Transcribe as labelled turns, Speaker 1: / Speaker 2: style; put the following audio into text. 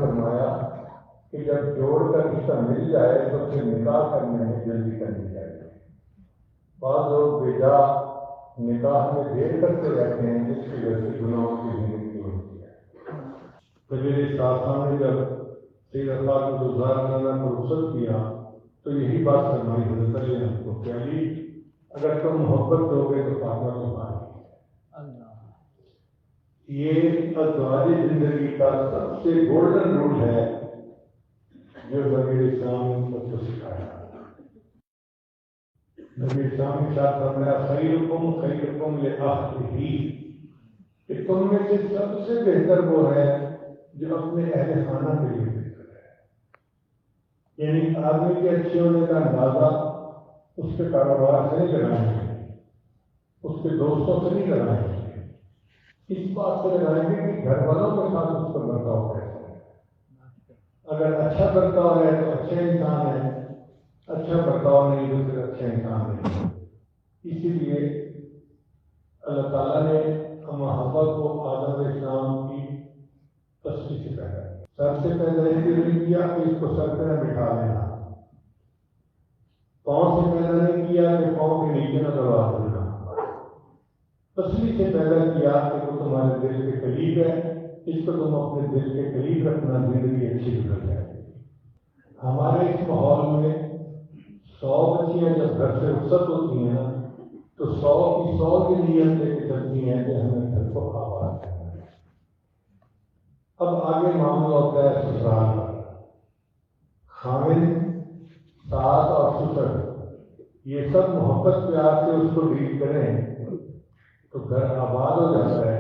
Speaker 1: فرمایا کہ جب جوڑ کا رشتہ مل جائے تو پھر نکاح کرنے میں جلدی کرنی چاہیے۔ بعض لوگ بےجا نکاح میں دیر کرتے رہتے ہیں جس کی وجہ سے گناہوں کی زندگی ہوتی ہے۔ تو میرے ساتھوں نے جب سید فاطمہ الزہرا کو رخصت کیا تو یہی بات فرمائی حضرت علی نے کو کہ علی اگر تم محبت دو گے تو فاطمہ تمہاری۔ یہ ازواج زندگی کا سب سے گولڈن رول ہے جو نبی اسلام نے ہم کو سکھایا۔ نبی اسلام کے ساتھ فرمایا خیرکم خیرکم لأہلہ، کہ تم میں سے سب سے بہتر وہ ہے جو اپنے اہل خانہ کے لیے بہتر ہے۔ یعنی آدمی کے اچھے ہونے کا اندازہ اس کے کاروبار سے نہیں لگائیں گے، اس کے دوستوں سے نہیں لگائیں گے، اس بات سے لگائیں گے کہ گھر والوں کے ساتھ اس کا برتاؤ کیسا ہے۔ اگر اچھا برتاؤ ہے تو اچھا انسان ہے، اچھا برتاؤ نہیں تو پھر اچھا انسان نہیں۔ اسی لیے اللہ تعالیٰ نے اما حوا کو آدم علیہ السلام کی پسلی سے پیدا کیا۔ سر سے پیدا اس لیے نہیں کیا کہ اس کو سر پہ نہ بٹھا لینا، پاؤں سے پیدا نہیں کیا کہ پاؤں کے نیچے نہ دبا دینا، پسلی سے پیدا کیا کہ وہ تمہارے دل کے قریب ہے، اس کو تم اپنے دل کے قریب رکھنا، زندگی اچھی گزر جائے۔ ہمارے اس ماحول میں 100 بچیاں جب گھر سے رخصت ہوتی ہیں تو 100 کی 100 کی نیت لے کے چلتی ہیں کہ ہمیں گھر کو آباد کرنا ہے۔ اب آگے معاملہ ہوتا ہے سسرال کا۔ خاوند، ساس اور سسر یہ سب محبت پیار سے اس کو ڈیل کریں تو گھر آباد ہو جاتا